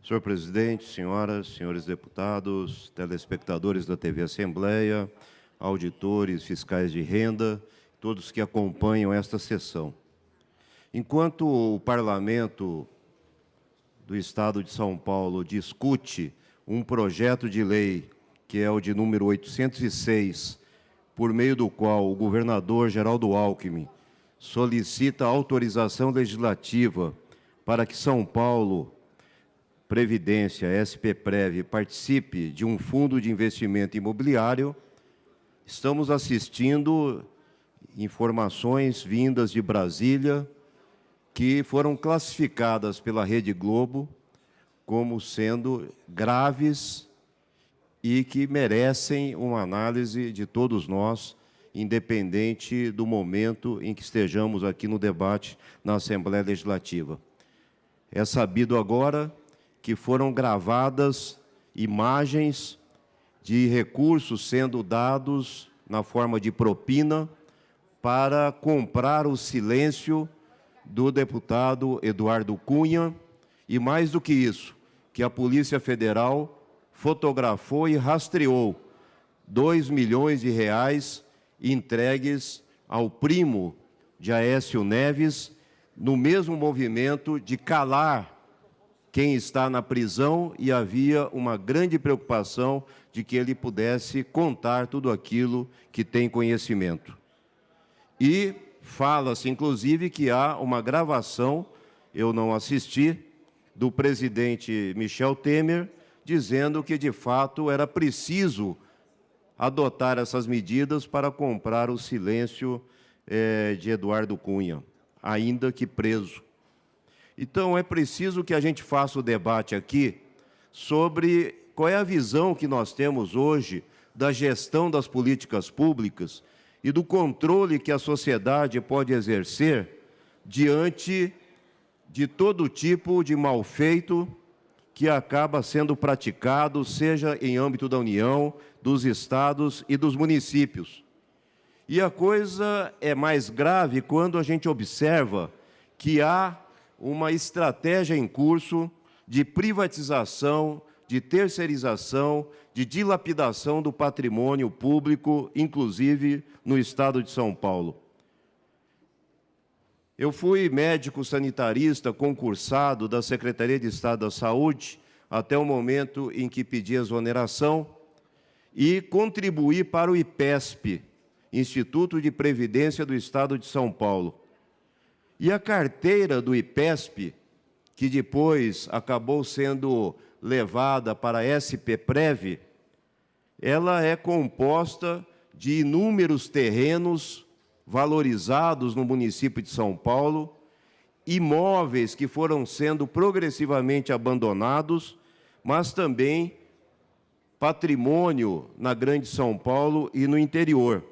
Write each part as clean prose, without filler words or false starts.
Senhor presidente, senhoras, senhores deputados, telespectadores da TV Assembleia, auditores, fiscais de renda, todos que acompanham esta sessão. Enquanto o Parlamento do Estado de São Paulo discute um projeto de lei, que é o de número 806, por meio do qual o governador Geraldo Alckmin solicita autorização legislativa para que São Paulo Previdência, SPPrev, participe de um fundo de investimento imobiliário, estamos assistindo informações vindas de Brasília que foram classificadas pela Rede Globo como sendo graves e que merecem uma análise de todos nós, independente do momento em que estejamos aqui no debate na Assembleia Legislativa. É sabido agora que foram gravadas imagens de recursos sendo dados na forma de propina para comprar o silêncio do deputado Eduardo Cunha e, mais do que isso, que a Polícia Federal fotografou e rastreou 2 milhões de reais entregues ao primo de Aécio Neves no mesmo movimento de calar quem está na prisão, e havia uma grande preocupação de que ele pudesse contar tudo aquilo que tem conhecimento. E fala-se, inclusive, que há uma gravação, eu não assisti, do presidente Michel Temer, dizendo que, de fato, era preciso adotar essas medidas para comprar o silêncio de Eduardo Cunha, ainda que preso. Então, é preciso que a gente faça o debate aqui sobre qual é a visão que nós temos hoje da gestão das políticas públicas e do controle que a sociedade pode exercer diante de todo tipo de malfeito que acaba sendo praticado, seja em âmbito da União, dos estados e dos municípios. E a coisa é mais grave quando a gente observa que há uma estratégia em curso de privatização, de terceirização, de dilapidação do patrimônio público, inclusive no Estado de São Paulo. Eu fui médico sanitarista concursado da Secretaria de Estado da Saúde até o momento em que pedi exoneração e contribuí para o IPESP, Instituto de Previdência do Estado de São Paulo. E a carteira do IPESP, que depois acabou sendo levada para a SPPrev, ela é composta de inúmeros terrenos valorizados no município de São Paulo, imóveis que foram sendo progressivamente abandonados, mas também patrimônio na Grande São Paulo e no interior.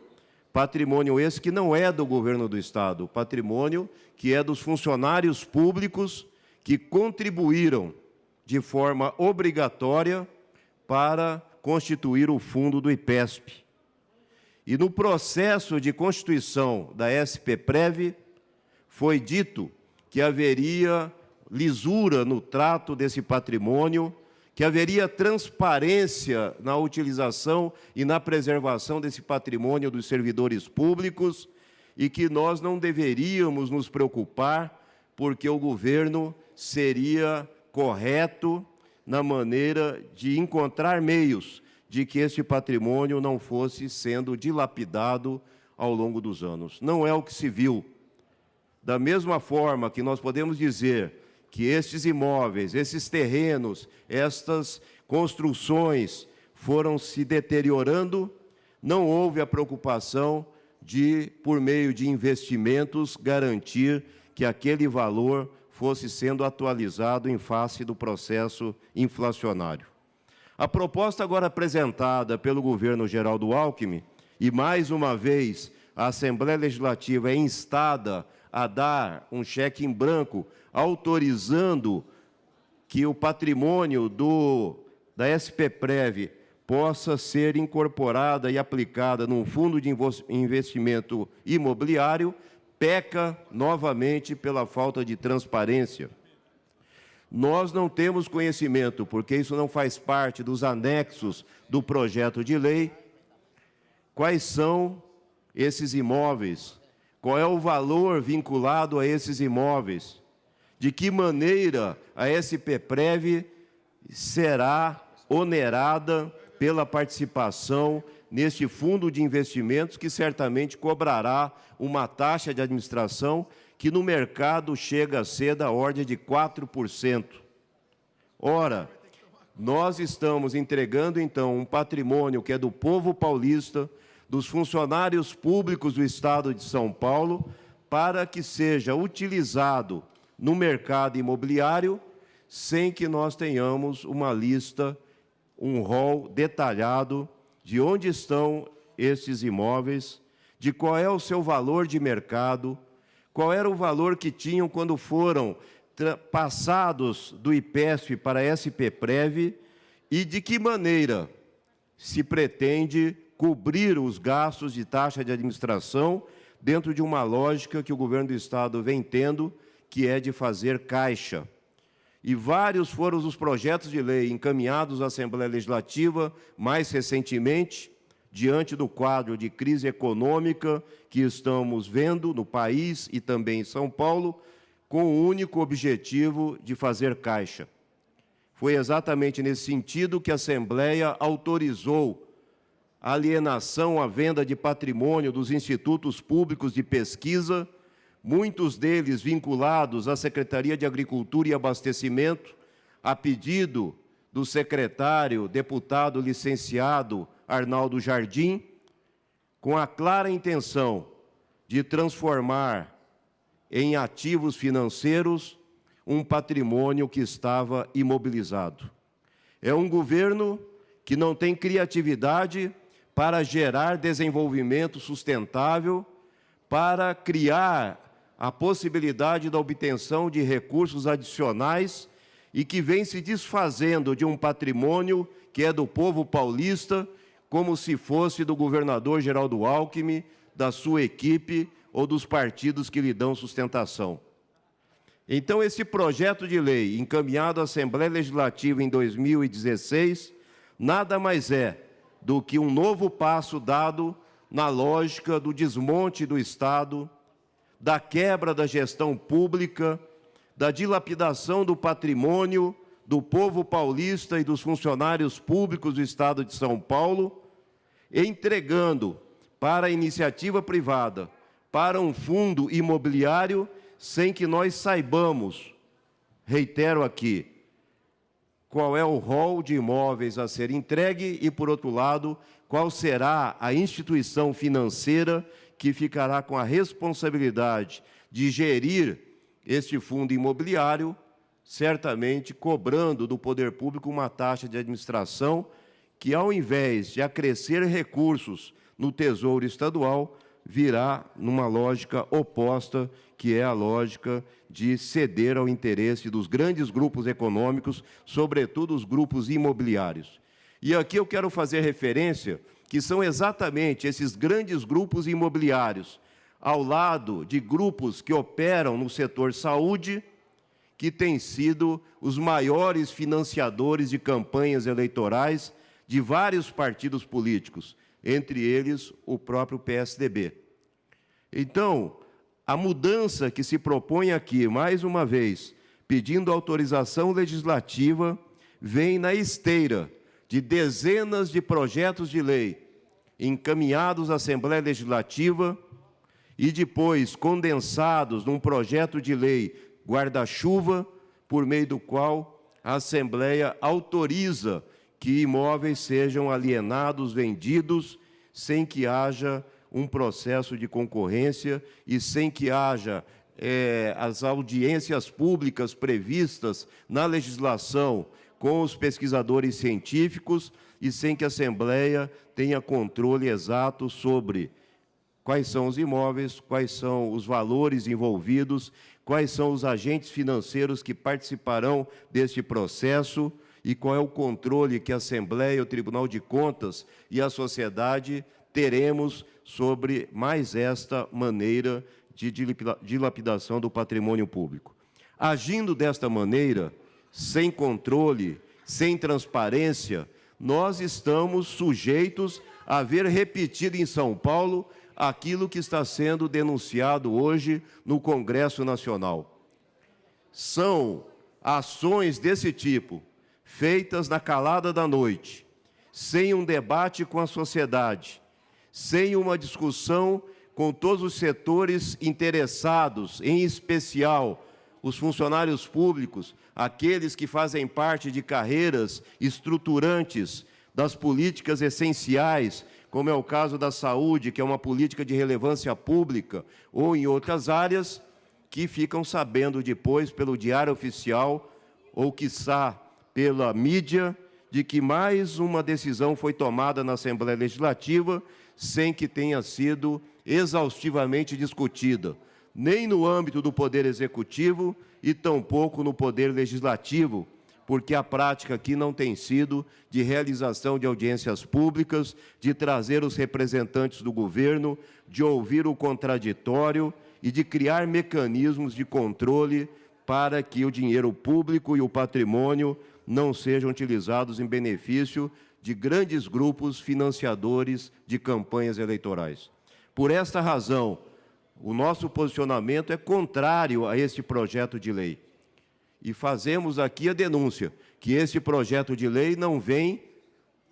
Patrimônio esse que não é do governo do Estado, patrimônio que é dos funcionários públicos que contribuíram de forma obrigatória para constituir o fundo do IPESP. E no processo de constituição da SPPrev, foi dito que haveria lisura no trato desse patrimônio, que haveria transparência na utilização e na preservação desse patrimônio dos servidores públicos e que nós não deveríamos nos preocupar porque o governo seria correto na maneira de encontrar meios de que esse patrimônio não fosse sendo dilapidado ao longo dos anos. Não é o que se viu. Da mesma forma que nós podemos dizer que estes imóveis, esses terrenos, estas construções foram se deteriorando, não houve a preocupação de, por meio de investimentos, garantir que aquele valor fosse sendo atualizado em face do processo inflacionário. A proposta agora apresentada pelo governo Geraldo Alckmin, e mais uma vez a Assembleia Legislativa é instada a dar um cheque em branco, autorizando que o patrimônio da SPPrev possa ser incorporada e aplicada num fundo de investimento imobiliário, peca novamente pela falta de transparência. Nós não temos conhecimento, porque isso não faz parte dos anexos do projeto de lei, quais são esses imóveis, qual é o valor vinculado a esses imóveis, de que maneira a SPPrev será onerada pela participação neste fundo de investimentos, que certamente cobrará uma taxa de administração que no mercado chega a ser da ordem de 4%. Ora, nós estamos entregando, então, um patrimônio que é do povo paulista, dos funcionários públicos do Estado de São Paulo, para que seja utilizado no mercado imobiliário, sem que nós tenhamos uma lista, um rol detalhado de onde estão esses imóveis, de qual é o seu valor de mercado, qual era o valor que tinham quando foram passados do IPESP para a SPPrev e de que maneira se pretende cobrir os gastos de taxa de administração dentro de uma lógica que o governo do Estado vem tendo, que é de fazer caixa. E vários foram os projetos de lei encaminhados à Assembleia Legislativa, mais recentemente, diante do quadro de crise econômica que estamos vendo no país e também em São Paulo, com o único objetivo de fazer caixa. Foi exatamente nesse sentido que a Assembleia autorizou a alienação à venda de patrimônio dos institutos públicos de pesquisa, muitos deles vinculados à Secretaria de Agricultura e Abastecimento, a pedido do secretário, deputado licenciado Arnaldo Jardim, com a clara intenção de transformar em ativos financeiros um patrimônio que estava imobilizado. É um governo que não tem criatividade para gerar desenvolvimento sustentável, para criar a possibilidade da obtenção de recursos adicionais e que vem se desfazendo de um patrimônio que é do povo paulista, como se fosse do governador Geraldo Alckmin, da sua equipe ou dos partidos que lhe dão sustentação. Então, esse projeto de lei, encaminhado à Assembleia Legislativa em 2016, nada mais é do que um novo passo dado na lógica do desmonte do Estado, da quebra da gestão pública, da dilapidação do patrimônio do povo paulista e dos funcionários públicos do Estado de São Paulo, entregando para a iniciativa privada, para um fundo imobiliário, sem que nós saibamos, reitero aqui, qual é o rol de imóveis a ser entregue e, por outro lado, qual será a instituição financeira que ficará com a responsabilidade de gerir este fundo imobiliário, certamente cobrando do poder público uma taxa de administração que, ao invés de acrescer recursos no Tesouro Estadual, virá numa lógica oposta, que é a lógica de ceder ao interesse dos grandes grupos econômicos, sobretudo os grupos imobiliários. E aqui eu quero fazer referência que são exatamente esses grandes grupos imobiliários, ao lado de grupos que operam no setor saúde, que têm sido os maiores financiadores de campanhas eleitorais de vários partidos políticos, entre eles o próprio PSDB. Então, a mudança que se propõe aqui, mais uma vez, pedindo autorização legislativa, vem na esteira de dezenas de projetos de lei encaminhados à Assembleia Legislativa e depois condensados num projeto de lei guarda-chuva, por meio do qual a Assembleia autoriza que imóveis sejam alienados, vendidos, sem que haja um processo de concorrência e sem que haja as audiências públicas previstas na legislação com os pesquisadores científicos e sem que a Assembleia tenha controle exato sobre quais são os imóveis, quais são os valores envolvidos, quais são os agentes financeiros que participarão deste processo e qual é o controle que a Assembleia, o Tribunal de Contas e a sociedade teremos sobre mais esta maneira de dilapidação do patrimônio público. Agindo desta maneira, sem controle, sem transparência, nós estamos sujeitos a ver repetido em São Paulo aquilo que está sendo denunciado hoje no Congresso Nacional. São ações desse tipo, feitas na calada da noite, sem um debate com a sociedade, sem uma discussão com todos os setores interessados, em especial os funcionários públicos, aqueles que fazem parte de carreiras estruturantes das políticas essenciais, como é o caso da saúde, que é uma política de relevância pública, ou em outras áreas, que ficam sabendo depois pelo Diário Oficial, ou quiçá pela mídia, de que mais uma decisão foi tomada na Assembleia Legislativa sem que tenha sido exaustivamente discutida, nem no âmbito do Poder Executivo e tampouco no Poder Legislativo, porque a prática aqui não tem sido de realização de audiências públicas, de trazer os representantes do governo, de ouvir o contraditório e de criar mecanismos de controle para que o dinheiro público e o patrimônio não sejam utilizados em benefício de grandes grupos financiadores de campanhas eleitorais. Por esta razão, o nosso posicionamento é contrário a este projeto de lei. E fazemos aqui a denúncia que esse projeto de lei não vem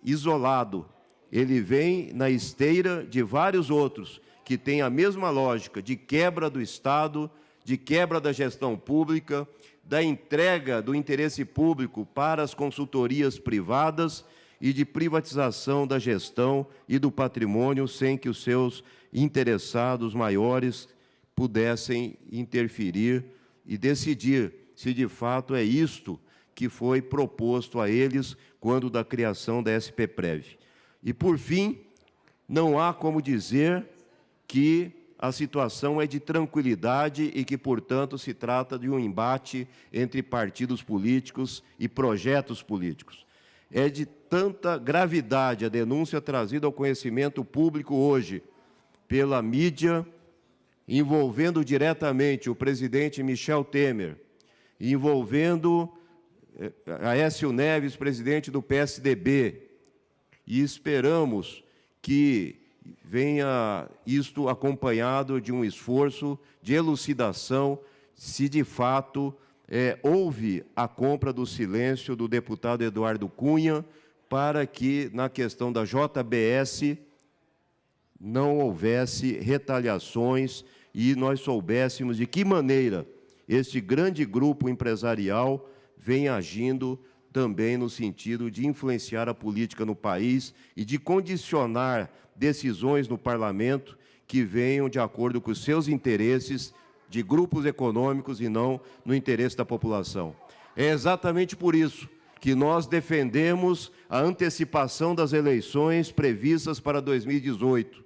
isolado, ele vem na esteira de vários outros que têm a mesma lógica de quebra do Estado, de quebra da gestão pública, da entrega do interesse público para as consultorias privadas e de privatização da gestão e do patrimônio sem que os seus interessados maiores pudessem interferir e decidir se de fato é isto que foi proposto a eles quando da criação da SPPrev. E, por fim, não há como dizer que a situação é de tranquilidade e que, portanto, se trata de um embate entre partidos políticos e projetos políticos. É de tanta gravidade a denúncia trazida ao conhecimento público hoje pela mídia, envolvendo diretamente o presidente Michel Temer, envolvendo Aécio Neves, presidente do PSDB, e esperamos que venha isto acompanhado de um esforço de elucidação se de fato houve a compra do silêncio do deputado Eduardo Cunha para que, na questão da JBS, não houvesse retaliações e nós soubéssemos de que maneira este grande grupo empresarial vem agindo também no sentido de influenciar a política no país e de condicionar decisões no parlamento que venham de acordo com os seus interesses de grupos econômicos e não no interesse da população. É exatamente por isso que nós defendemos a antecipação das eleições previstas para 2018.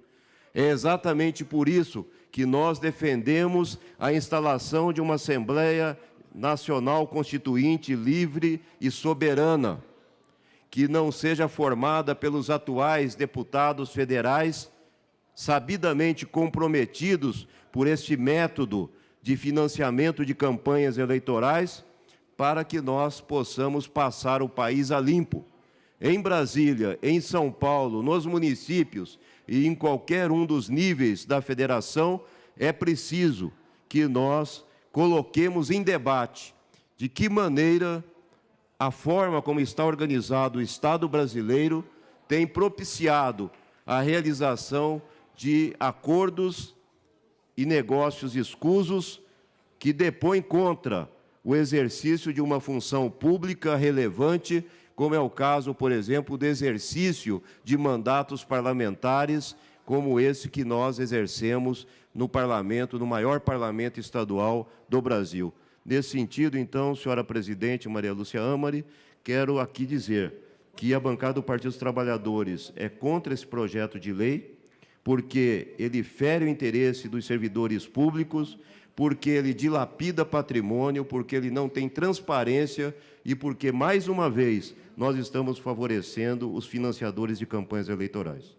É exatamente por isso que nós defendemos a instalação de uma Assembleia Nacional Constituinte livre e soberana, que não seja formada pelos atuais deputados federais, sabidamente comprometidos por este método de financiamento de campanhas eleitorais, para que nós possamos passar o país a limpo. Em Brasília, em São Paulo, nos municípios e em qualquer um dos níveis da federação, é preciso que nós coloquemos em debate de que maneira a forma como está organizado o Estado brasileiro tem propiciado a realização de acordos e negócios escusos que depõem contra o exercício de uma função pública relevante, como é o caso, por exemplo, do exercício de mandatos parlamentares, como esse que nós exercemos no parlamento, no maior parlamento estadual do Brasil. Nesse sentido, então, senhora presidente Maria Lúcia Amari, quero aqui dizer que a bancada do Partido dos Trabalhadores é contra esse projeto de lei, porque ele fere o interesse dos servidores públicos, porque ele dilapida patrimônio, porque ele não tem transparência e porque, mais uma vez, nós estamos favorecendo os financiadores de campanhas eleitorais.